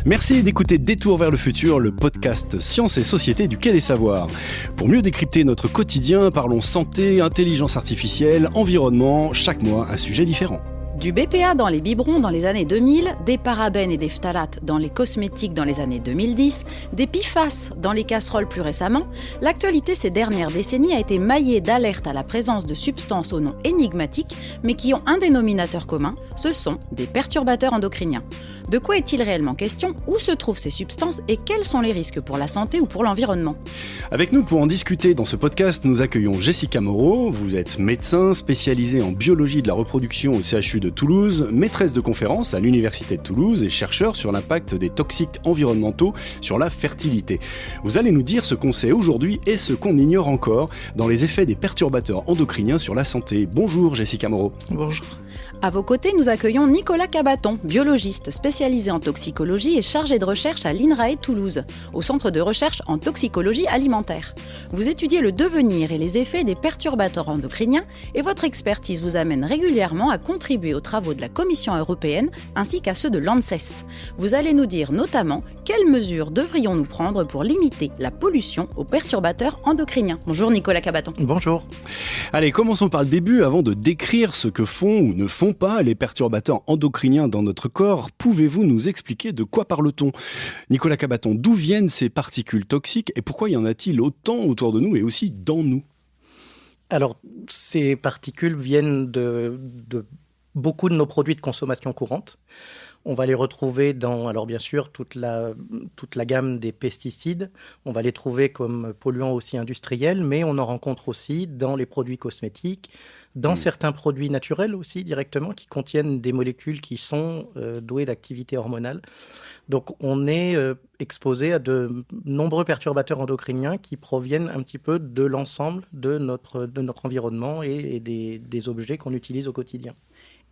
Merci d'écouter Détour vers le futur, le podcast Sciences et Société du Quai des Savoirs. Pour mieux décrypter notre quotidien, parlons santé, intelligence artificielle, environnement, chaque mois un sujet différent. Du BPA dans les biberons dans les années 2000, des parabènes et des phtalates dans les cosmétiques dans les années 2010, des PFAS dans les casseroles plus récemment, l'actualité ces dernières décennies a été maillée d'alertes à la présence de substances au nom énigmatique, mais qui ont un dénominateur commun, ce sont des perturbateurs endocriniens. De quoi est-il réellement question? Où se trouvent ces substances et quels sont les risques pour la santé ou pour l'environnement? Avec nous pour en discuter dans ce podcast, nous accueillons Jessica Moreau. Vous êtes médecin spécialisée en biologie de la reproduction au CHU de Toulouse, maîtresse de conférences à l'Université de Toulouse et chercheur sur l'impact des toxiques environnementaux sur la fertilité. Vous allez nous dire ce qu'on sait aujourd'hui et ce qu'on ignore encore dans les effets des perturbateurs endocriniens sur la santé. Bonjour Jessica Moreau. Bonjour. À vos côtés, nous accueillons Nicolas Cabaton, biologiste spécialisé en toxicologie et chargé de recherche à l'INRAE Toulouse, au Centre de recherche en toxicologie alimentaire. Vous étudiez le devenir et les effets des perturbateurs endocriniens et votre expertise vous amène régulièrement à contribuer aux travaux de la Commission européenne ainsi qu'à ceux de l'ANSES. Vous allez nous dire notamment quelles mesures devrions-nous prendre pour limiter la pollution aux perturbateurs endocriniens. Bonjour Nicolas Cabaton. Bonjour. Allez, commençons par le début avant de décrire ce que font ou ne font pas les perturbateurs endocriniens dans notre corps. Pouvez-vous nous expliquer de quoi parle-t-on? Nicolas Cabaton, d'où viennent ces particules toxiques et pourquoi y en a-t-il autant autour de nous et aussi dans nous? Alors, ces particules viennent de beaucoup de nos produits de consommation courante. On va les retrouver dans, alors bien sûr, toute la gamme des pesticides. On va les trouver comme polluants aussi industriels, mais on en rencontre aussi dans les produits cosmétiques, dans certains produits naturels aussi directement, qui contiennent des molécules qui sont douées d'activité hormonale. Donc on est exposé à de nombreux perturbateurs endocriniens qui proviennent un petit peu de l'ensemble de notre environnement et des objets qu'on utilise au quotidien.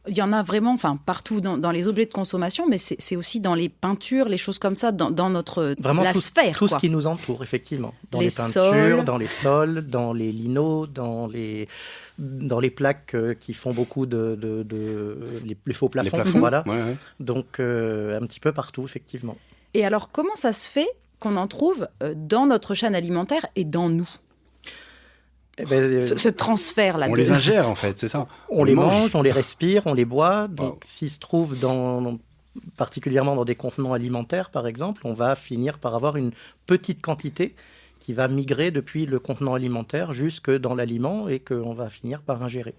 Il y en a vraiment partout dans les objets de consommation, mais c'est aussi dans les peintures, les choses comme ça, dans notre vraiment la sphère. Tout ce qui nous entoure, effectivement. Dans les peintures, sols. Dans les sols, dans les linos, dans les plaques qui font beaucoup les faux plafonds. Les plafonds, voilà. Ouais. Donc, un petit peu partout, effectivement. Et alors, comment ça se fait qu'on en trouve dans notre chaîne alimentaire et dans nous? Ce transfert-là. On les ingère, en fait, c'est ça. On les mange, on les respire, on les boit. Donc, s'ils se trouvent particulièrement dans des contenants alimentaires, par exemple, on va finir par avoir une petite quantité qui va migrer depuis le contenant alimentaire jusque dans l'aliment et qu'on va finir par ingérer.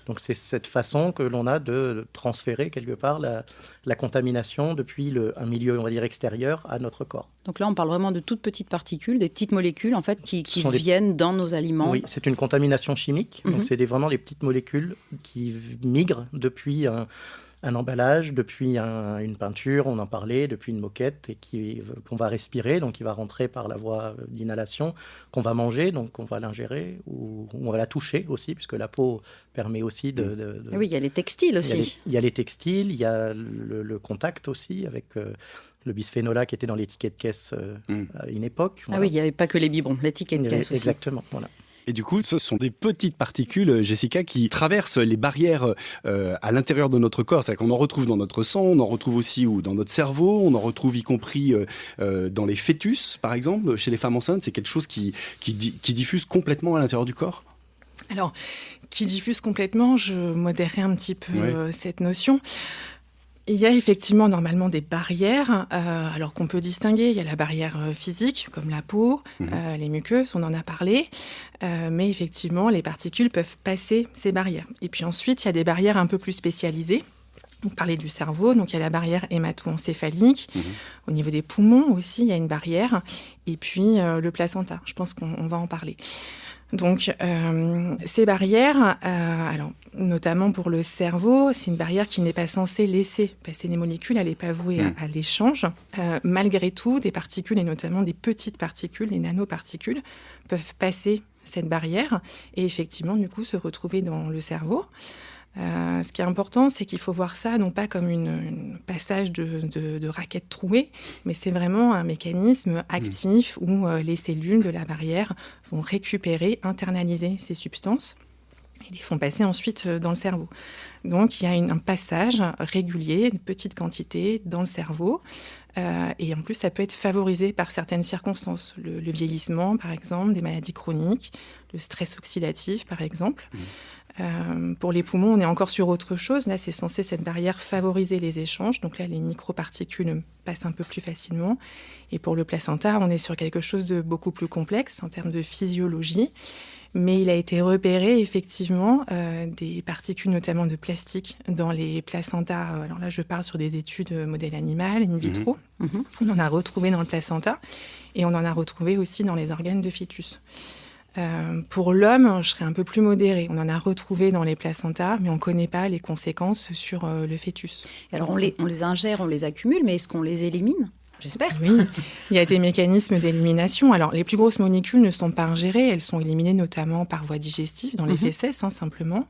Donc, c'est cette façon que l'on a de transférer quelque part la contamination depuis un milieu, on va dire, extérieur à notre corps. Donc là, on parle vraiment de toutes petites particules, des petites molécules en fait qui viennent dans nos aliments. Oui, c'est une contamination chimique. Donc, c'est vraiment des petites molécules qui migrent depuis un emballage, depuis une peinture, on en parlait, depuis une moquette, et qu'on va respirer, donc qui va rentrer par la voie d'inhalation, qu'on va manger, donc on va l'ingérer, ou on va la toucher aussi, puisque la peau permet aussi de... Oui, il y a les textiles aussi. Il y a les textiles, il y a le contact aussi, avec le bisphénol A qui était dans les tickets de caisse à une époque. Voilà. Ah oui, il n'y avait pas que les biberons, les tickets de caisse aussi. Exactement, voilà. Et du coup, ce sont des petites particules, Jessica, qui traversent les barrières à l'intérieur de notre corps. C'est-à-dire qu'on en retrouve dans notre sang, on en retrouve aussi dans notre cerveau, on en retrouve y compris dans les fœtus, par exemple. Chez les femmes enceintes, c'est quelque chose qui diffuse complètement à l'intérieur du corps? Alors, qui diffuse complètement, je modérerai un petit peu cette notion. Il y a effectivement normalement des barrières, alors qu'on peut distinguer. Il y a la barrière physique, comme la peau, les muqueuses, on en a parlé. Mais effectivement, les particules peuvent passer ces barrières. Et puis ensuite, il y a des barrières un peu plus spécialisées. On parlait du cerveau, donc il y a la barrière hémato-encéphalique. Au niveau des poumons aussi, il y a une barrière. Et puis le placenta, je pense qu'on va en parler. Donc, ces barrières, alors, notamment pour le cerveau, c'est une barrière qui n'est pas censée laisser passer les molécules, elle n'est pas vouée à l'échange. Malgré tout, des particules, et notamment des petites particules, les nanoparticules, peuvent passer cette barrière et effectivement, du coup, se retrouver dans le cerveau. Ce qui est important, c'est qu'il faut voir ça non pas comme un passage de raquettes trouées, mais c'est vraiment un mécanisme actif où les cellules de la barrière vont récupérer, internaliser ces substances et les font passer ensuite dans le cerveau. Donc il y a un passage régulier, une petite quantité dans le cerveau Et en plus, ça peut être favorisé par certaines circonstances. Le vieillissement, par exemple, des maladies chroniques, le stress oxydatif, par exemple. Pour les poumons, on est encore sur autre chose. Là, c'est censé, cette barrière, favoriser les échanges. Donc là, les microparticules passent un peu plus facilement. Et pour le placenta, on est sur quelque chose de beaucoup plus complexe en termes de physiologie. Mais il a été repéré, effectivement, des particules, notamment de plastique, dans les placentas. Alors là, je parle sur des études modèle animal, in vitro. On en a retrouvé dans le placenta. Et on en a retrouvé aussi dans les organes de fœtus. Pour l'homme, je serais un peu plus modérée. On en a retrouvé dans les placentas, mais on ne connaît pas les conséquences sur le fœtus. Alors on les ingère, on les accumule, mais est-ce qu'on les élimine ? J'espère. Oui, il y a des mécanismes d'élimination. Alors, les plus grosses molécules ne sont pas ingérées, elles sont éliminées notamment par voie digestive, dans les fesses, simplement.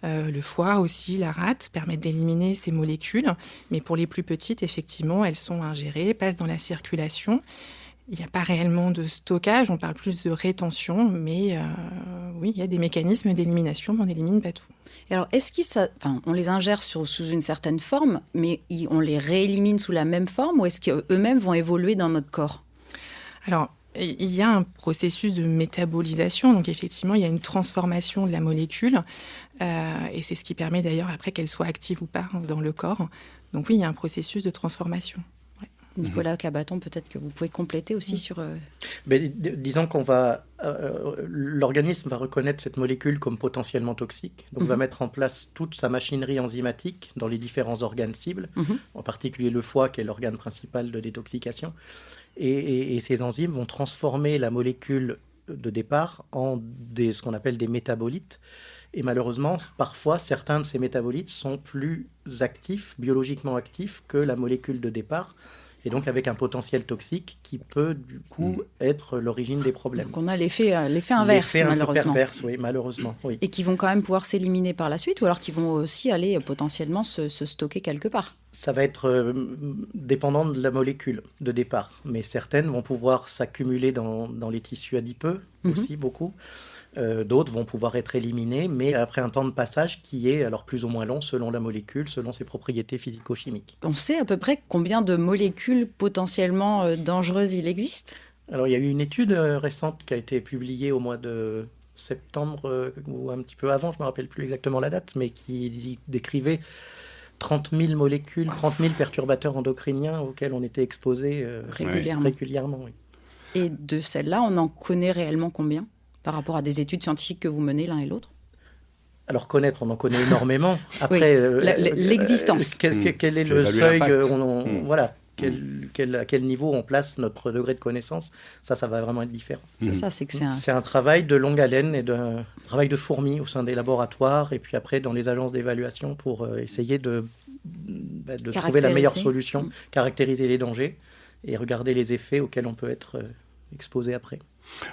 Le foie aussi, la rate, permettent d'éliminer ces molécules. Mais pour les plus petites, effectivement, elles sont ingérées, passent dans la circulation. Il n'y a pas réellement de stockage, on parle plus de rétention, mais oui, il y a des mécanismes d'élimination, mais on n'élimine pas tout. Et alors, on les ingère sous une certaine forme, mais on les réélimine sous la même forme, ou est-ce qu'eux-mêmes vont évoluer dans notre corps ? Alors, il y a un processus de métabolisation, donc effectivement, il y a une transformation de la molécule, et c'est ce qui permet d'ailleurs après qu'elle soit active ou pas dans le corps. Donc oui, il y a un processus de transformation. Nicolas Cabaton, peut-être que vous pouvez compléter aussi sur... Disons l'organisme va reconnaître cette molécule comme potentiellement toxique, donc va mettre en place toute sa machinerie enzymatique dans les différents organes cibles, en particulier le foie qui est l'organe principal de détoxication. Et ces enzymes vont transformer la molécule de départ en ce qu'on appelle des métabolites. Et malheureusement, parfois, certains de ces métabolites sont plus actifs, biologiquement actifs, que la molécule de départ. Et donc avec un potentiel toxique qui peut du coup être l'origine des problèmes. Donc on a l'effet inverse, malheureusement. Perverse, oui, malheureusement. Oui. Et qui vont quand même pouvoir s'éliminer par la suite, ou alors qui vont aussi aller potentiellement se stocker quelque part. Ça va être dépendant de la molécule de départ. Mais certaines vont pouvoir s'accumuler dans les tissus adipeux, aussi beaucoup. D'autres vont pouvoir être éliminées, mais après un temps de passage qui est alors plus ou moins long selon la molécule, selon ses propriétés physico-chimiques. On sait à peu près combien de molécules potentiellement dangereuses il existe ? Alors il y a eu une étude récente qui a été publiée au mois de septembre, ou un petit peu avant, je ne me rappelle plus exactement la date, mais qui décrivait 30 000 molécules, 30 000 perturbateurs endocriniens auxquels on était exposé régulièrement. Oui. Et de celles-là, on en connaît réellement combien ? Par rapport à des études scientifiques que vous menez l'un et l'autre ? Alors connaître, on en connaît énormément. Après, l'existence. Quel est le seuil voilà, à quel niveau on place notre degré de connaissance, ça va vraiment être différent. C'est un travail de longue haleine et un travail de fourmi au sein des laboratoires et puis après dans les agences d'évaluation pour essayer de trouver la meilleure solution, caractériser les dangers et regarder les effets auxquels on peut être exposé après.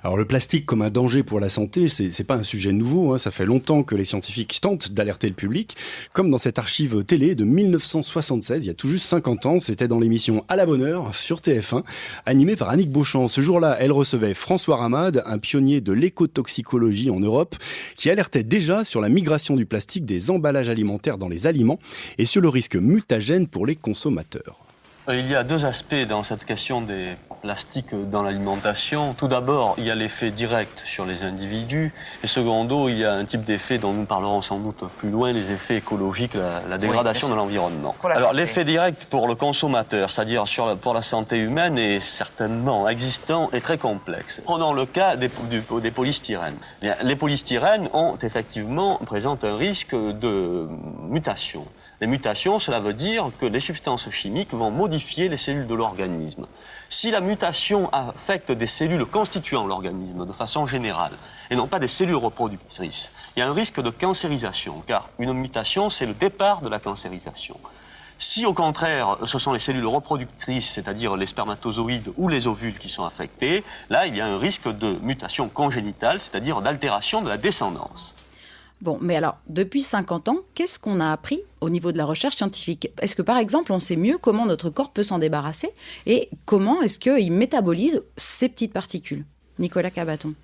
Alors le plastique comme un danger pour la santé, c'est pas un sujet nouveau, ça fait longtemps que les scientifiques tentent d'alerter le public, comme dans cette archive télé de 1976, il y a tout juste 50 ans, c'était dans l'émission À la bonne heure sur TF1, animée par Annick Beauchamp. Ce jour-là, elle recevait François Ramade, un pionnier de l'écotoxicologie en Europe, qui alertait déjà sur la migration du plastique des emballages alimentaires dans les aliments et sur le risque mutagène pour les consommateurs. Il y a deux aspects dans cette question des plastiques dans l'alimentation. Tout d'abord, il y a l'effet direct sur les individus. Et secondo, il y a un type d'effet dont nous parlerons sans doute plus loin, les effets écologiques, la dégradation de l'environnement. Alors l'effet direct pour le consommateur, c'est-à-dire pour la santé humaine, est certainement existant et très complexe. Prenons le cas des polystyrènes. Les polystyrènes présentent un risque de mutation. Les mutations, cela veut dire que les substances chimiques vont modifier les cellules de l'organisme. Si la mutation affecte des cellules constituant l'organisme de façon générale, et non pas des cellules reproductrices, il y a un risque de cancérisation, car une mutation, c'est le départ de la cancérisation. Si, au contraire, ce sont les cellules reproductrices, c'est-à-dire les spermatozoïdes ou les ovules qui sont affectés, là, il y a un risque de mutation congénitale, c'est-à-dire d'altération de la descendance. Bon, mais alors, depuis 50 ans, qu'est-ce qu'on a appris au niveau de la recherche scientifique ? Est-ce que, par exemple, on sait mieux comment notre corps peut s'en débarrasser et comment est-ce qu'il métabolise ces petites particules ? Nicolas Cabaton.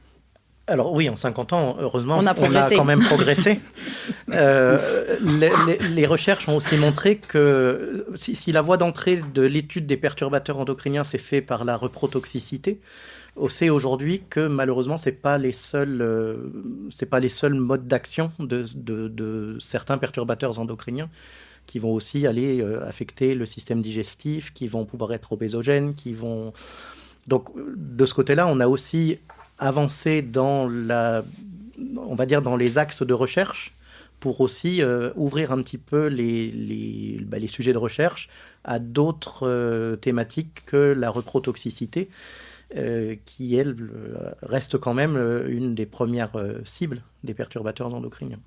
Alors oui, en 50 ans, heureusement, on a quand même progressé. Les recherches ont aussi montré que si la voie d'entrée de l'étude des perturbateurs endocriniens s'est faite par la reprotoxicité, on sait aujourd'hui que malheureusement, ce n'est pas les seuls modes d'action de certains perturbateurs endocriniens qui vont aussi aller affecter le système digestif, qui vont pouvoir être obésogènes, Donc, de ce côté-là, on a aussi avancé dans les axes de recherche pour aussi ouvrir un petit peu les sujets de recherche à d'autres thématiques que la reprotoxicité, qui, elle, reste quand même une des premières cibles des perturbateurs endocriniens.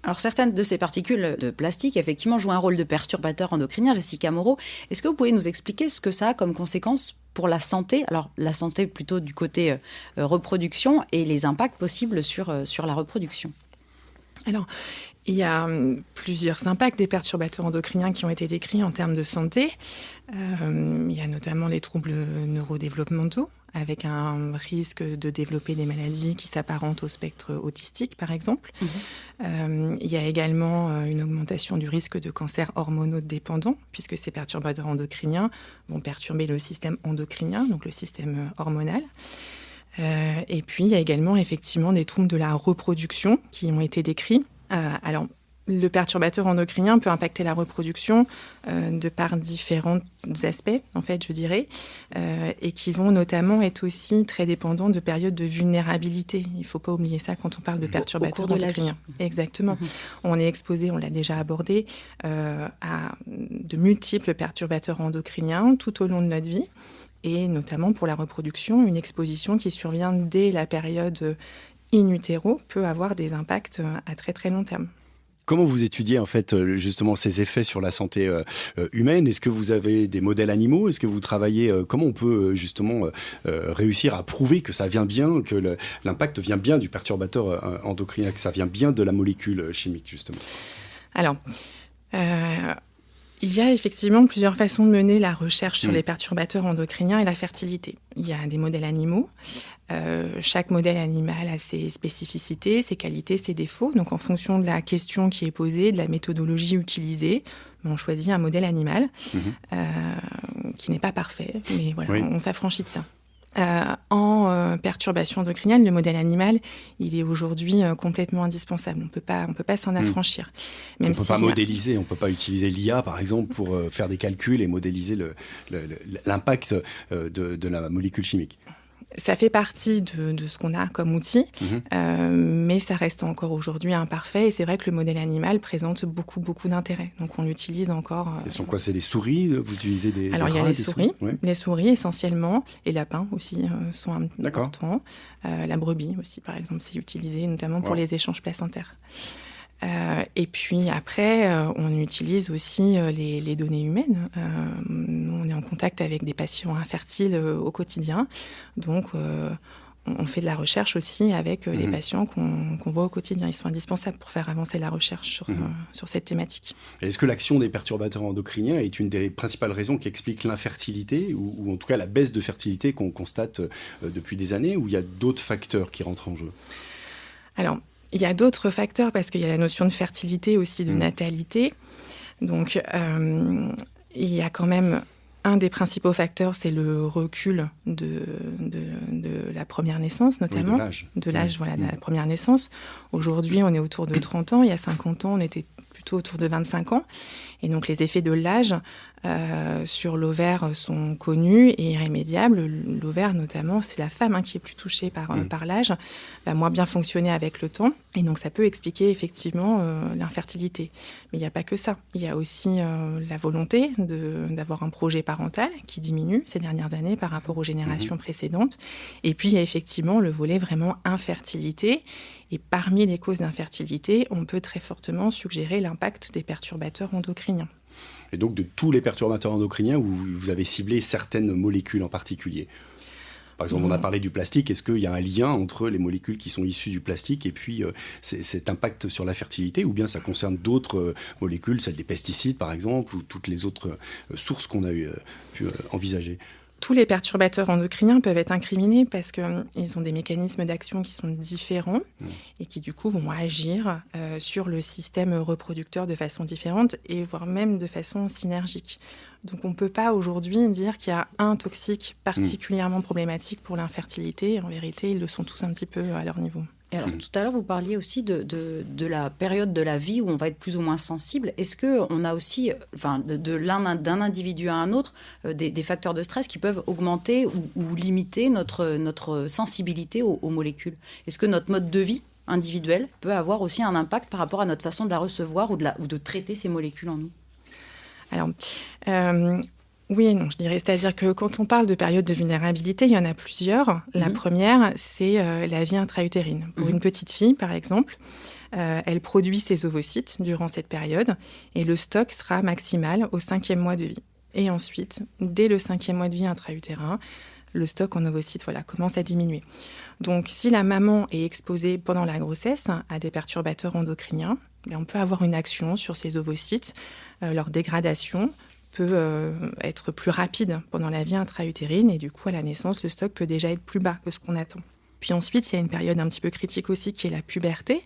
Alors certaines de ces particules de plastique, effectivement, jouent un rôle de perturbateur endocrinien. Jessica Moreau, est-ce que vous pouvez nous expliquer ce que ça a comme conséquence pour la santé? Alors la santé plutôt du côté reproduction et les impacts possibles sur la reproduction. Alors, il y a plusieurs impacts des perturbateurs endocriniens qui ont été décrits en termes de santé. Il y a notamment les troubles neurodéveloppementaux, avec un risque de développer des maladies qui s'apparentent au spectre autistique, par exemple. Il y a également une augmentation du risque de cancer hormonodépendant, puisque ces perturbateurs endocriniens vont perturber le système endocrinien, donc le système hormonal. Et puis, il y a également effectivement des troubles de la reproduction qui ont été décrits. Alors, le perturbateur endocrinien peut impacter la reproduction de par différents aspects, en fait, je dirais, et qui vont notamment être aussi très dépendants de périodes de vulnérabilité. Il ne faut pas oublier ça quand on parle de perturbateurs endocriniens. Exactement. On est exposé, on l'a déjà abordé, à de multiples perturbateurs endocriniens tout au long de notre vie, et notamment pour la reproduction, une exposition qui survient dès la période in utero peut avoir des impacts à très très long terme. Comment vous étudiez en fait justement ces effets sur la santé humaine? Est-ce que vous avez des modèles animaux? Est-ce que vous travaillez comment on peut justement réussir à prouver que ça vient bien, que l'impact vient bien du perturbateur endocrinien, que ça vient bien de la molécule chimique justement? Alors, il y a effectivement plusieurs façons de mener la recherche sur les perturbateurs endocriniens et la fertilité. Il y a des modèles animaux. Chaque modèle animal a ses spécificités, ses qualités, ses défauts. Donc, en fonction de la question qui est posée, de la méthodologie utilisée, on choisit un modèle animal qui n'est pas parfait, mais voilà, on s'affranchit de ça. En perturbation endocrinienne, le modèle animal, il est aujourd'hui complètement indispensable. On peut pas s'en affranchir. On ne peut pas modéliser, on ne peut pas utiliser l'IA, par exemple, pour faire des calculs et modéliser l'impact de la molécule chimique. Ça fait partie de ce qu'on a comme outil, mais ça reste encore aujourd'hui imparfait. Et c'est vrai que le modèle animal présente beaucoup d'intérêt. Donc on l'utilise encore. Ce sont quoi? C'est des souris? Vous utilisez des Alors il y a les souris, les souris essentiellement. Les lapins aussi sont importants. La brebis aussi, par exemple, c'est utilisé notamment pour les échanges placentaires. Et puis après, on utilise aussi les données humaines. On est en contact avec des patients infertiles au quotidien. Donc, on fait de la recherche aussi avec les patients qu'on voit au quotidien. Ils sont indispensables pour faire avancer la recherche sur cette thématique. Est-ce que l'action des perturbateurs endocriniens est une des principales raisons qui explique l'infertilité, ou en tout cas la baisse de fertilité qu'on constate depuis des années, ou il y a d'autres facteurs qui rentrent en jeu? Alors, il y a d'autres facteurs parce qu'il y a la notion de fertilité aussi, de natalité. Donc, il y a quand même un des principaux facteurs, c'est le recul de la première naissance, notamment. Oui, de l'âge, voilà, de la première naissance. Aujourd'hui, on est autour de 30 ans. Il y a 50 ans, on était plutôt autour de 25 ans. Et donc, les effets de l'âge sur l'ovaire sont connus et irrémédiables. L'ovaire, notamment, c'est la femme qui est plus touchée par l'âge, va moins bien fonctionner avec le temps. Et donc, ça peut expliquer effectivement l'infertilité. Mais il n'y a pas que ça. Il y a aussi la volonté d'avoir un projet parental qui diminue ces dernières années par rapport aux générations précédentes. Et puis, il y a effectivement le volet vraiment infertilité. Et parmi les causes d'infertilité, on peut très fortement suggérer l'impact des perturbateurs endocriniens. Et donc, de tous les perturbateurs endocriniens, vous avez ciblé certaines molécules en particulier? Par exemple, on a parlé du plastique. Est-ce qu'il y a un lien entre les molécules qui sont issues du plastique et puis cet impact sur la fertilité, ou bien ça concerne d'autres molécules, celles des pesticides par exemple, ou toutes les autres sources qu'on a pu envisager? tous les perturbateurs endocriniens peuvent être incriminés parce qu'ils ont des mécanismes d'action qui sont différents et qui, du coup, vont agir sur le système reproducteur de façon différente et voire même de façon synergique. Donc, on ne peut pas aujourd'hui dire qu'il y a un toxique particulièrement problématique pour l'infertilité. En vérité, ils le sont tous un petit peu à leur niveau. Et alors, tout à l'heure, vous parliez aussi de la période de la vie où on va être plus ou moins sensible. Est-ce qu'on a aussi, d'un individu à un autre, des facteurs de stress qui peuvent augmenter ou limiter notre sensibilité aux molécules ? Est-ce que notre mode de vie individuel peut avoir aussi un impact par rapport à notre façon de la recevoir ou de traiter ces molécules en nous ? Alors, oui et non, je dirais. C'est-à-dire que quand on parle de période de vulnérabilité, il y en a plusieurs. La première, c'est la vie intra-utérine. Pour une petite fille, par exemple, elle produit ses ovocytes durant cette période et le stock sera maximal au 5e mois de vie. Et ensuite, dès le 5e mois de vie intra-utérin, le stock en ovocytes commence à diminuer. Donc, si la maman est exposée pendant la grossesse à des perturbateurs endocriniens, on peut avoir une action sur ces ovocytes. Leur dégradation peut être plus rapide pendant la vie intra-utérine et du coup, à la naissance, le stock peut déjà être plus bas que ce qu'on attend. Puis ensuite, il y a une période un petit peu critique aussi qui est la puberté,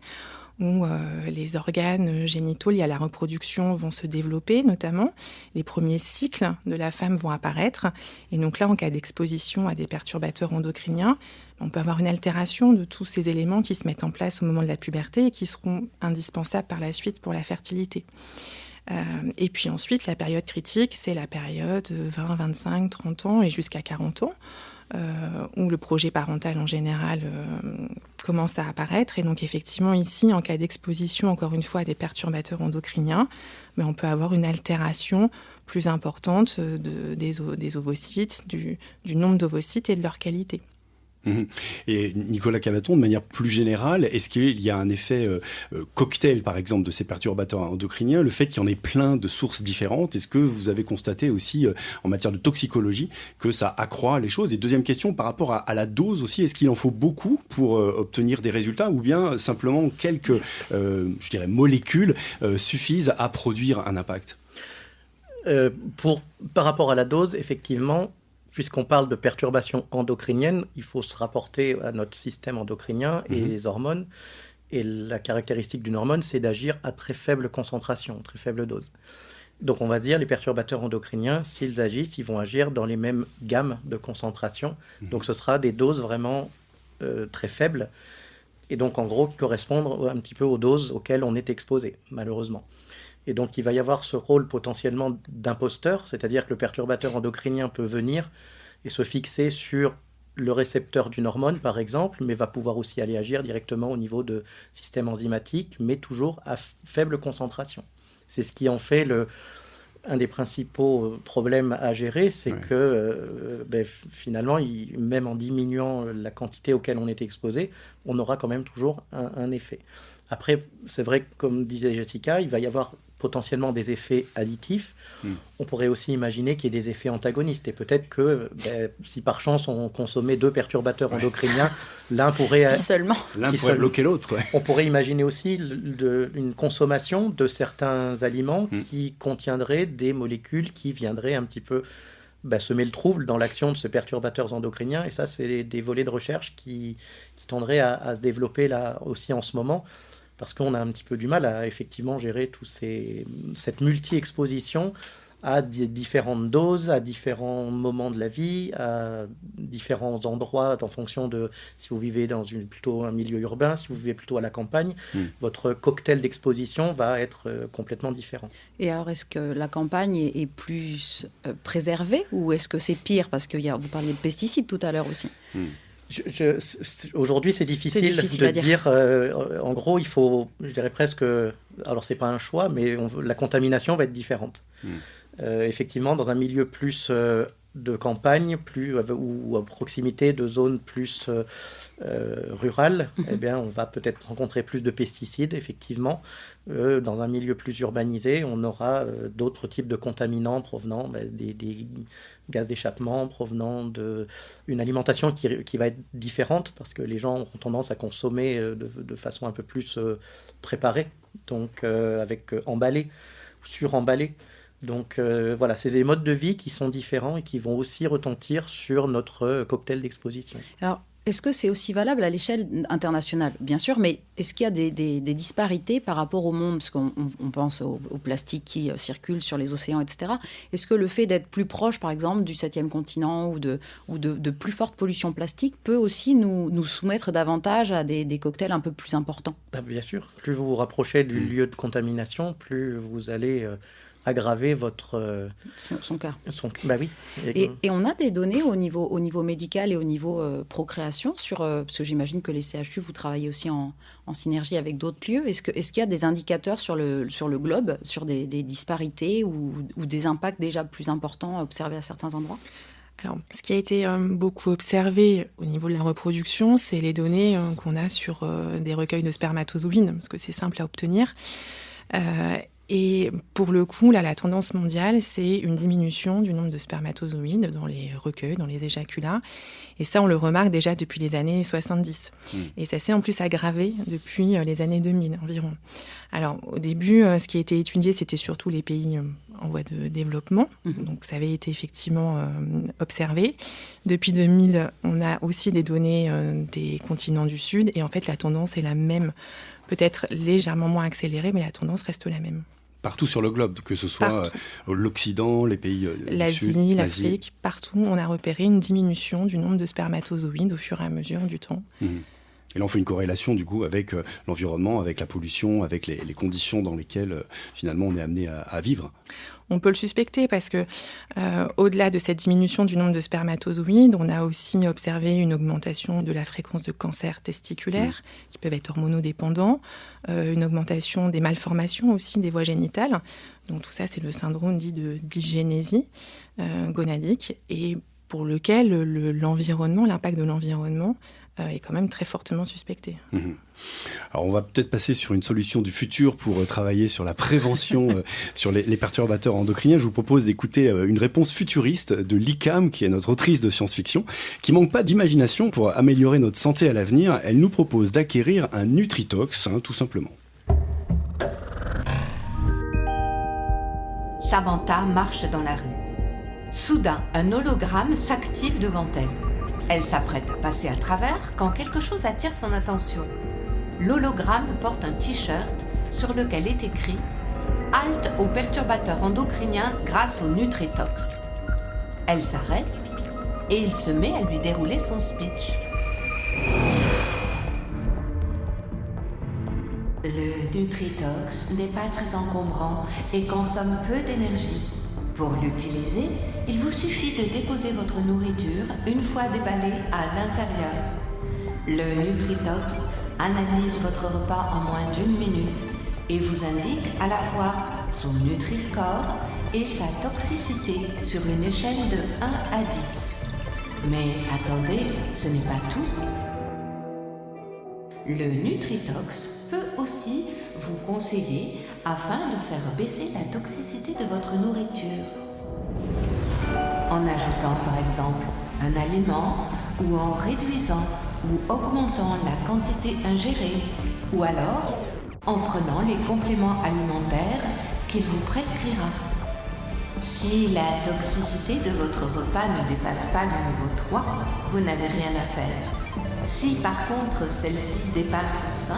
où les organes génitaux liés à la reproduction vont se développer, notamment. Les premiers cycles de la femme vont apparaître. Et donc là, en cas d'exposition à des perturbateurs endocriniens, on peut avoir une altération de tous ces éléments qui se mettent en place au moment de la puberté et qui seront indispensables par la suite pour la fertilité. Et puis ensuite, la période critique, c'est la période 20, 25, 30 ans et jusqu'à 40 ans, où le projet parental en général commence à apparaître. Et donc effectivement, ici, en cas d'exposition, encore une fois, à des perturbateurs endocriniens, mais on peut avoir une altération plus importante des ovocytes, du nombre d'ovocytes et de leur qualité. Et Nicolas Cabaton, de manière plus générale, est-ce qu'il y a un effet cocktail, par exemple, de ces perturbateurs endocriniens, le fait qu'il y en ait plein de sources différentes? Est-ce que vous avez constaté aussi, en matière de toxicologie, que ça accroît les choses? Et deuxième question, par rapport à la dose aussi, est-ce qu'il en faut beaucoup pour obtenir des résultats, ou bien simplement quelques, molécules suffisent à produire un impact? Par rapport à la dose, effectivement, puisqu'on parle de perturbations endocriniennes, il faut se rapporter à notre système endocrinien et les hormones. Et la caractéristique d'une hormone, c'est d'agir à très faible concentration, très faible dose. Donc on va dire, les perturbateurs endocriniens, s'ils agissent, ils vont agir dans les mêmes gammes de concentration. Donc ce sera des doses vraiment très faibles. Et donc en gros, qui correspondent un petit peu aux doses auxquelles on est exposé, malheureusement. Et donc, il va y avoir ce rôle potentiellement d'imposteur, c'est-à-dire que le perturbateur endocrinien peut venir et se fixer sur le récepteur d'une hormone, par exemple, mais va pouvoir aussi aller agir directement au niveau de système enzymatique, mais toujours à faible concentration. C'est ce qui en fait un des principaux problèmes à gérer, c'est que finalement, même en diminuant la quantité auquel on est exposé, on aura quand même toujours un effet. Après, c'est vrai que, comme disait Jessica, il va y avoir potentiellement des effets additifs. On pourrait aussi imaginer qu'il y ait des effets antagonistes. Et peut-être que si par chance on consommait 2 perturbateurs endocriniens, l'un pourrait... Si seulement. L'un pourrait bloquer l'autre. Ouais. On pourrait imaginer aussi une consommation de certains aliments qui contiendraient des molécules qui viendraient un petit peu semer le trouble dans l'action de ces perturbateurs endocriniens. Et ça, c'est des volets de recherche qui tendraient à se développer là aussi en ce moment. Parce qu'on a un petit peu du mal à effectivement gérer cette multi-exposition à différentes doses, à différents moments de la vie, à différents endroits en fonction de si vous vivez dans plutôt un milieu urbain, si vous vivez plutôt à la campagne. Votre cocktail d'exposition va être complètement différent. Et alors, est-ce que la campagne est plus préservée ou est-ce que c'est pire? Parce que vous parliez de pesticides tout à l'heure aussi. Aujourd'hui, c'est difficile de dire. En gros, il faut, je dirais presque, alors c'est pas un choix, mais la contamination va être différente. Effectivement, dans un milieu plus de campagne, ou à proximité de zones plus rurales, eh bien, on va peut-être rencontrer plus de pesticides, effectivement. Dans un milieu plus urbanisé, on aura d'autres types de contaminants provenant des gaz d'échappement, provenant d'une alimentation qui va être différente, parce que les gens ont tendance à consommer de façon un peu plus préparée, donc avec emballé, suremballé. Donc voilà, c'est des modes de vie qui sont différents et qui vont aussi retentir sur notre cocktail d'exposition. Alors, est-ce que c'est aussi valable à l'échelle internationale ? Bien sûr, mais est-ce qu'il y a des disparités par rapport au monde ? Parce qu'on pense au plastique qui circule sur les océans, etc. Est-ce que le fait d'être plus proche, par exemple, du 7e continent ou de plus forte pollution plastique peut aussi nous soumettre davantage à des cocktails un peu plus importants ? Bien sûr, plus vous vous rapprochez du lieu de contamination, plus vous allez aggraver votre... son cas. Bah oui. Et on a des données au niveau médical et au niveau procréation sur... parce que j'imagine que les CHU, vous travaillez aussi en synergie avec d'autres lieux. Est-ce qu'il y a des indicateurs sur le globe, sur des disparités ou des impacts déjà plus importants observés à certains endroits ? Alors, ce qui a été beaucoup observé au niveau de la reproduction, c'est les données qu'on a sur des recueils de spermatozoïdes, parce que c'est simple à obtenir. Et pour le coup, là, la tendance mondiale, c'est une diminution du nombre de spermatozoïdes dans les recueils, dans les éjaculats. Et ça, on le remarque déjà depuis les années 70. Et ça s'est en plus aggravé depuis les années 2000 environ. Alors, au début, ce qui a été étudié, c'était surtout les pays en voie de développement. Donc, ça avait été effectivement observé. Depuis 2000, on a aussi des données des continents du Sud. Et en fait, la tendance est la même. Peut-être légèrement moins accélérée, mais la tendance reste la même. Partout sur le globe, que ce soit l'Occident, les pays du Sud, l'Afrique, partout, on a repéré une diminution du nombre de spermatozoïdes au fur et à mesure du temps. Et là, on fait une corrélation, du coup, avec l'environnement, avec la pollution, avec les conditions dans lesquelles, finalement, on est amené à vivre. On peut le suspecter parce que, au-delà de cette diminution du nombre de spermatozoïdes, on a aussi observé une augmentation de la fréquence de cancers testiculaires, qui peuvent être hormonodépendants, une augmentation des malformations aussi des voies génitales. Donc tout ça, c'est le syndrome dit de dysgénésie gonadique, et pour lequel l'impact de l'environnement est quand même très fortement suspecté. Alors on va peut-être passer sur une solution du futur pour travailler sur la prévention sur les perturbateurs endocriniens. Je vous propose d'écouter une réponse futuriste de Likam, qui est notre autrice de science-fiction, qui manque pas d'imagination pour améliorer notre santé à l'avenir. Elle nous propose d'acquérir un Nutritox, tout simplement. Samantha marche dans la rue. Soudain, un hologramme s'active devant elle. Elle s'apprête à passer à travers quand quelque chose attire son attention. L'hologramme porte un t-shirt sur lequel est écrit « Halte aux perturbateurs endocriniens grâce au Nutritox ». Elle s'arrête et il se met à lui dérouler son speech. Le Nutritox n'est pas très encombrant et consomme peu d'énergie. Pour l'utiliser, il vous suffit de déposer votre nourriture une fois déballée à l'intérieur. Le Nutritox analyse votre repas en moins d'1 minute et vous indique à la fois son Nutri-Score et sa toxicité sur une échelle de 1 à 10. Mais attendez, ce n'est pas tout. Le Nutritox peut aussi vous conseiller afin de faire baisser la toxicité de votre nourriture. En ajoutant par exemple un aliment ou en réduisant ou augmentant la quantité ingérée ou alors en prenant les compléments alimentaires qu'il vous prescrira. Si la toxicité de votre repas ne dépasse pas le niveau 3, vous n'avez rien à faire. Si par contre celle-ci dépasse 5,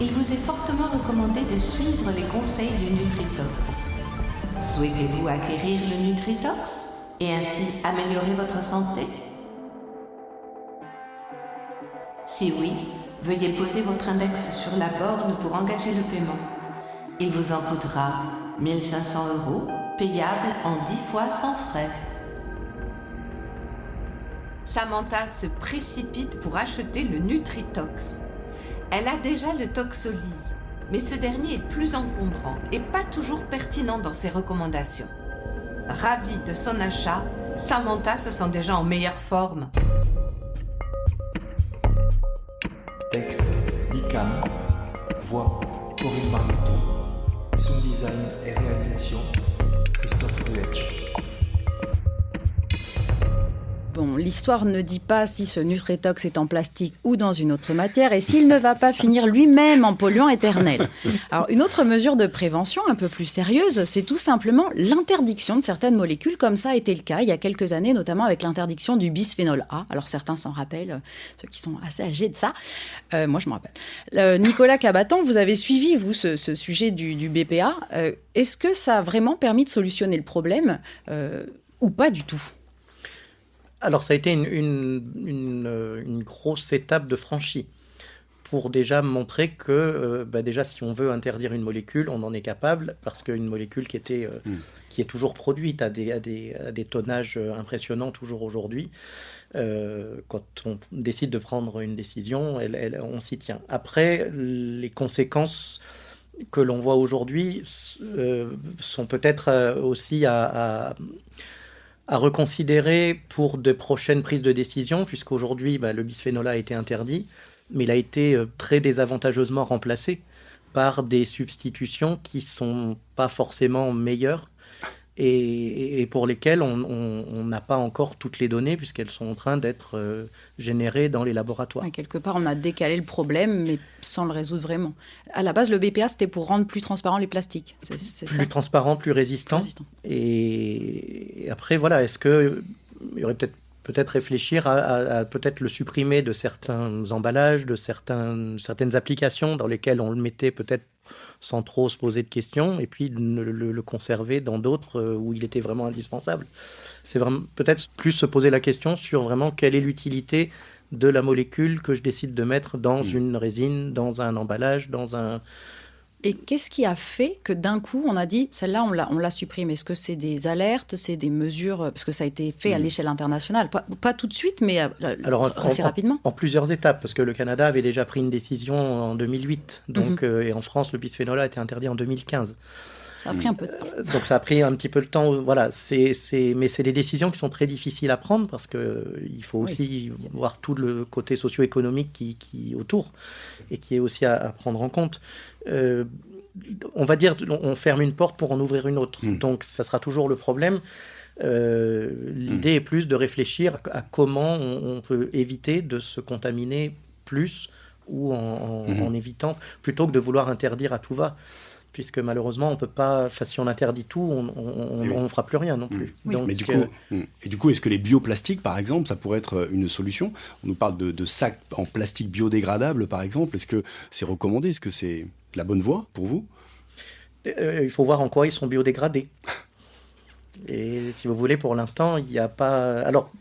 il vous est fortement recommandé de suivre les conseils du Nutritox. Souhaitez-vous acquérir le Nutritox et ainsi améliorer votre santé? Si oui, veuillez poser votre index sur la borne pour engager le paiement. Il vous en coûtera 1 500 €, payable en 10 fois sans frais. Samantha se précipite pour acheter le Nutritox. Elle a déjà le Toxolise, mais ce dernier est plus encombrant et pas toujours pertinent dans ses recommandations. Ravie de son achat, Samantha se sent déjà en meilleure forme. Texte, Likam. Voix, Corinne Marmiton. Son design et réalisation, Christophe Ruetsch. Bon, Bon, l'histoire ne dit pas si ce nutrétox est en plastique ou dans une autre matière et s'il ne va pas finir lui-même en polluant éternel. Alors, une autre mesure de prévention un peu plus sérieuse, c'est tout simplement l'interdiction de certaines molécules, comme ça a été le cas il y a quelques années, notamment avec l'interdiction du bisphénol A. Alors, certains s'en rappellent, ceux qui sont assez âgés de ça. Moi, je m'en rappelle. Nicolas Cabaton, vous avez suivi, vous, ce sujet du BPA. Est-ce que ça a vraiment permis de solutionner le problème ou pas du tout ? Alors, ça a été une grosse étape de franchie pour déjà montrer que, déjà, si on veut interdire une molécule, on en est capable, parce qu'une molécule qui est toujours produite à des tonnages impressionnants toujours aujourd'hui, quand on décide de prendre une décision, on s'y tient. Après, les conséquences que l'on voit aujourd'hui sont peut-être aussi à reconsidérer pour de prochaines prises de décision, puisqu'aujourd'hui, le bisphénol A a été interdit, mais il a été très désavantageusement remplacé par des substitutions qui ne sont pas forcément meilleures et pour lesquelles on n'a pas encore toutes les données, puisqu'elles sont en train d'être générées dans les laboratoires. Ouais, quelque part, on a décalé le problème, mais sans le résoudre vraiment. À la base, le BPA, c'était pour rendre plus transparents les plastiques. C'est plus ça. Transparent, plus résistant. Et après, voilà, est-ce qu'il y aurait peut-être réfléchir à peut-être le supprimer de certains emballages, de certaines applications dans lesquelles on le mettait peut-être sans trop se poser de questions, et puis le conserver dans d'autres où il était vraiment indispensable. C'est vraiment peut-être plus se poser la question sur vraiment quelle est l'utilité de la molécule que je décide de mettre dans une résine, dans un emballage, dans un... Et qu'est-ce qui a fait que d'un coup, on a dit, celle-là, on l'a supprime? Est-ce que c'est des alertes, c'est des mesures, parce que ça a été fait à l'échelle internationale, pas tout de suite, mais assez rapidement? En plusieurs étapes, parce que le Canada avait déjà pris une décision en 2008, donc, et en France, le bisphénol A a été interdit en 2015. Ça a pris un peu de temps. Donc ça a pris un petit peu de temps, voilà. Mais c'est des décisions qui sont très difficiles à prendre, parce qu'il faut aussi voir tout le côté socio-économique qui autour, et qui est aussi à prendre en compte. On va dire, on ferme une porte pour en ouvrir une autre. Donc ça sera toujours le problème. L'idée est plus de réfléchir à comment on peut éviter de se contaminer plus, ou en évitant, plutôt que de vouloir interdire à tout va. Puisque malheureusement, on peut pas. Si on interdit tout, on ne fera plus rien non plus. Oui. Donc, mais du coup, est-ce que les bioplastiques, par exemple, ça pourrait être une solution? On nous parle de sacs en plastique biodégradable, par exemple. Est-ce que c'est recommandé? Est-ce que c'est la bonne voie pour vous? Il faut voir en quoi ils sont biodégradés. Et si vous voulez, pour l'instant, il n'y a pas... Alors,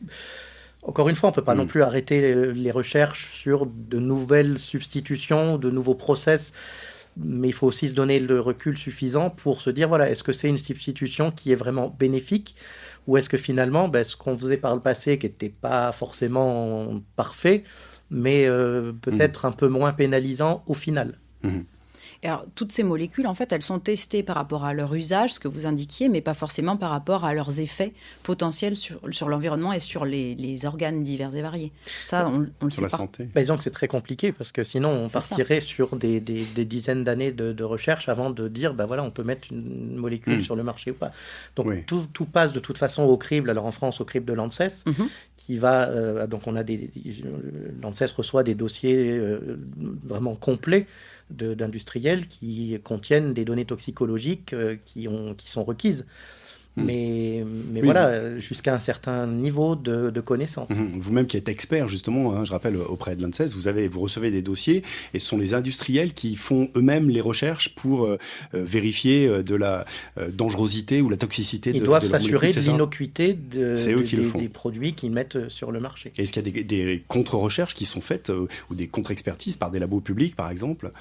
encore une fois, on ne peut pas non plus arrêter les recherches sur de nouvelles substitutions, de nouveaux process. Mais il faut aussi se donner le recul suffisant pour se dire, voilà, est-ce que c'est une substitution qui est vraiment bénéfique, ou est-ce que finalement, ce qu'on faisait par le passé, qui n'était pas forcément parfait, mais peut-être un peu moins pénalisant au final. Et alors, toutes ces molécules, en fait, elles sont testées par rapport à leur usage, ce que vous indiquiez, mais pas forcément par rapport à leurs effets potentiels sur l'environnement et sur les organes divers et variés. Ça, on le sait pas. Sur la santé. Disons que c'est très compliqué, parce que sinon, on partirait sur des dizaines d'années de recherche avant de dire, on peut mettre une molécule sur le marché ou pas. Donc, tout passe de toute façon au crible. Alors, en France, au crible de l'ANSES, qui va... donc, on a l'ANSES reçoit des dossiers vraiment complets d'industriels qui contiennent des données toxicologiques qui sont requises. Mais voilà, jusqu'à un certain niveau de connaissance. Vous-même qui êtes expert, justement, je rappelle, auprès de l'ANSES, vous recevez des dossiers, et ce sont les industriels qui font eux-mêmes les recherches pour vérifier de la dangerosité ou la toxicité de la molécule. Ils doivent s'assurer de l'innocuité des produits qu'ils mettent sur le marché. Est-ce qu'il y a des contre-recherches qui sont faites, ou des contre-expertises par des labos publics, par exemple ?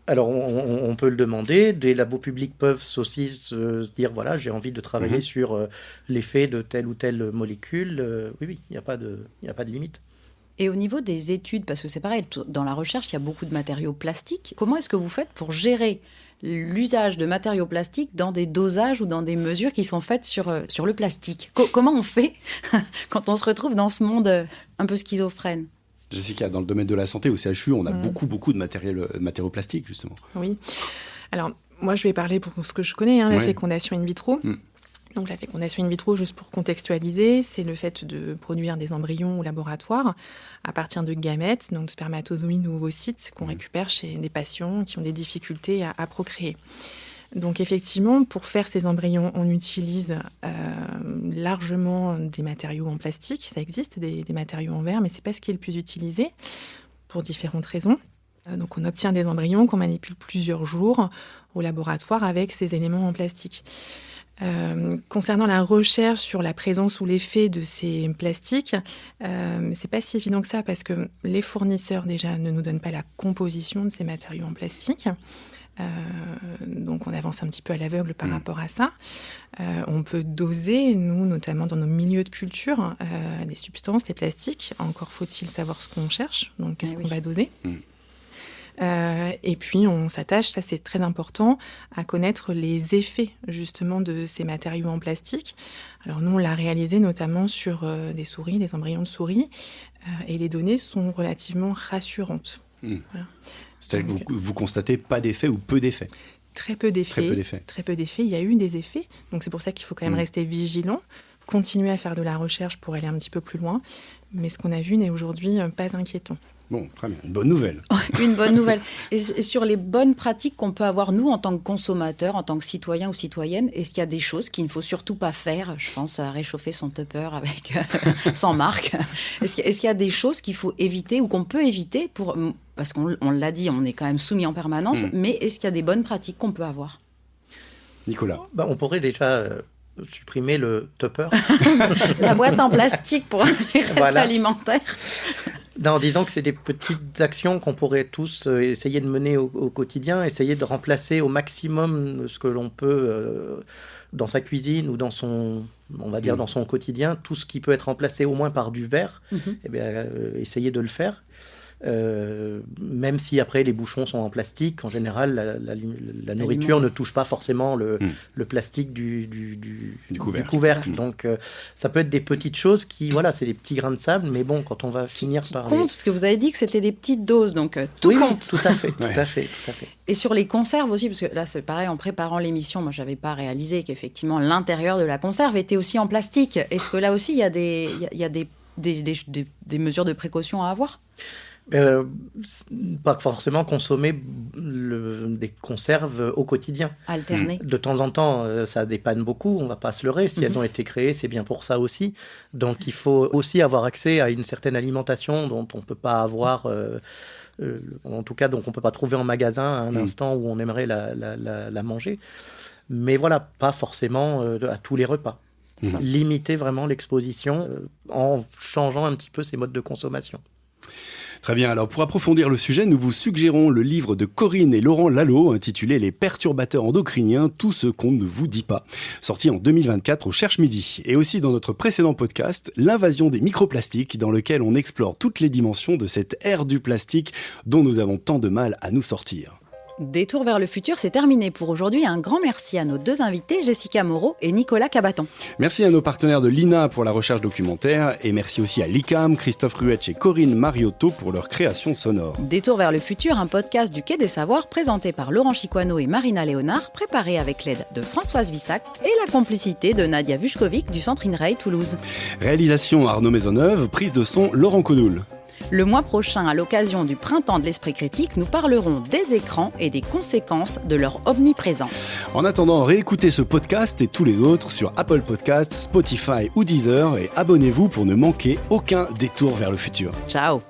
Alors, on peut le demander. Des labos publics peuvent aussi se dire, voilà, j'ai envie de travailler sur l'effet de telle ou telle molécule. Oui, il n'y a pas de limite. Et au niveau des études, parce que c'est pareil, dans la recherche, il y a beaucoup de matériaux plastiques. Comment est-ce que vous faites pour gérer l'usage de matériaux plastiques dans des dosages ou dans des mesures qui sont faites sur le plastique? Comment on fait quand on se retrouve dans ce monde un peu schizophrène? Jessica, dans le domaine de la santé, au CHU, on a beaucoup de matériaux plastiques, justement. Oui. Alors, moi, je vais parler pour ce que je connais, la fécondation in vitro. Donc la fécondation in vitro, juste pour contextualiser, c'est le fait de produire des embryons au laboratoire à partir de gamètes, donc de spermatozoïdes ou ovocytes qu'on récupère chez des patients qui ont des difficultés à procréer. Donc effectivement, pour faire ces embryons, on utilise largement des matériaux en plastique. Ça existe, des matériaux en verre, mais ce n'est pas ce qui est le plus utilisé pour différentes raisons. Donc on obtient des embryons qu'on manipule plusieurs jours au laboratoire avec ces éléments en plastique. Concernant la recherche sur la présence ou l'effet de ces plastiques, c'est pas si évident que ça parce que les fournisseurs déjà ne nous donnent pas la composition de ces matériaux en plastique. Donc on avance un petit peu à l'aveugle par rapport à ça. On peut doser, nous, notamment dans nos milieux de culture, les substances, les plastiques. Encore faut-il savoir ce qu'on cherche, donc qu'est-ce qu'on va doser. Et puis, on s'attache, ça c'est très important, à connaître les effets justement de ces matériaux en plastique. Alors nous, on l'a réalisé notamment sur des souris, des embryons de souris, et les données sont relativement rassurantes. Voilà. C'est-à-dire que vous constatez pas d'effets ou peu d'effets? Très peu d'effets. Il y a eu des effets, donc c'est pour ça qu'il faut quand même rester vigilant, continuer à faire de la recherche pour aller un petit peu plus loin. Mais ce qu'on a vu n'est aujourd'hui pas inquiétant. Bon, très bien. Une bonne nouvelle. Une bonne nouvelle. Et sur les bonnes pratiques qu'on peut avoir, nous, en tant que consommateurs, en tant que citoyens ou citoyennes, est-ce qu'il y a des choses qu'il ne faut surtout pas faire? Je pense à réchauffer son Tupper avec, sans marque. Est-ce qu'il y a des choses qu'il faut éviter ou qu'on peut éviter pour... Parce qu'on l'a dit, on est quand même soumis en permanence, mais est-ce qu'il y a des bonnes pratiques qu'on peut avoir? Nicolas. On pourrait déjà... supprimer le Tupper. La boîte en plastique pour les restes alimentaires. En disant que c'est des petites actions qu'on pourrait tous essayer de mener au quotidien, essayer de remplacer au maximum ce que l'on peut dans sa cuisine ou dans son, on va dire, dans son quotidien, tout ce qui peut être remplacé au moins par du verre, essayer de le faire. Même si après les bouchons sont en plastique, en général la nourriture ne touche pas forcément le plastique du couvercle. Donc ça peut être des petites choses qui, voilà, c'est des petits grains de sable, mais bon, quand on va finir par... Parce que vous avez dit que c'était des petites doses, donc tout compte. Oui, tout à fait, tout à fait. Et sur les conserves aussi, parce que là c'est pareil, en préparant l'émission, moi j'avais pas réalisé qu'effectivement l'intérieur de la conserve était aussi en plastique. Est-ce que là aussi il y a des mesures de précaution à avoir? Pas forcément consommer des conserves au quotidien. Alterner. De temps en temps, ça dépanne beaucoup, on ne va pas se leurrer. Si elles ont été créées, c'est bien pour ça aussi. Donc il faut aussi avoir accès à une certaine alimentation dont on ne peut pas avoir... en tout cas, donc on ne peut pas trouver en magasin à un instant où on aimerait la manger. Mais voilà, pas forcément à tous les repas. Limiter vraiment l'exposition en changeant un petit peu ses modes de consommation. Très bien, alors pour approfondir le sujet, nous vous suggérons le livre de Corinne et Laurent Lalo intitulé « Les perturbateurs endocriniens, tout ce qu'on ne vous dit pas », sorti en 2024 au Cherche Midi. Et aussi dans notre précédent podcast, L'invasion des microplastiques, dans lequel on explore toutes les dimensions de cette ère du plastique dont nous avons tant de mal à nous sortir. Détour vers le futur, c'est terminé pour aujourd'hui. Un grand merci à nos deux invités, Jessica Moreau et Nicolas Cabaton. Merci à nos partenaires de l'INA pour la recherche documentaire et merci aussi à l'ICAM, Christophe Ruetsch et Corinne Mariotto pour leur création sonore. Détour vers le futur, un podcast du Quai des Savoirs présenté par Laurent Chicoineau et Marina Léonard, préparé avec l'aide de Françoise Vissac et la complicité de Nadia Vuchkovic du Centre INRAE Toulouse. Réalisation Arnaud Maisonneuve, prise de son Laurent Codoul. Le mois prochain, à l'occasion du Printemps de l'Esprit Critique, nous parlerons des écrans et des conséquences de leur omniprésence. En attendant, réécoutez ce podcast et tous les autres sur Apple Podcasts, Spotify ou Deezer et abonnez-vous pour ne manquer aucun détour vers le futur. Ciao.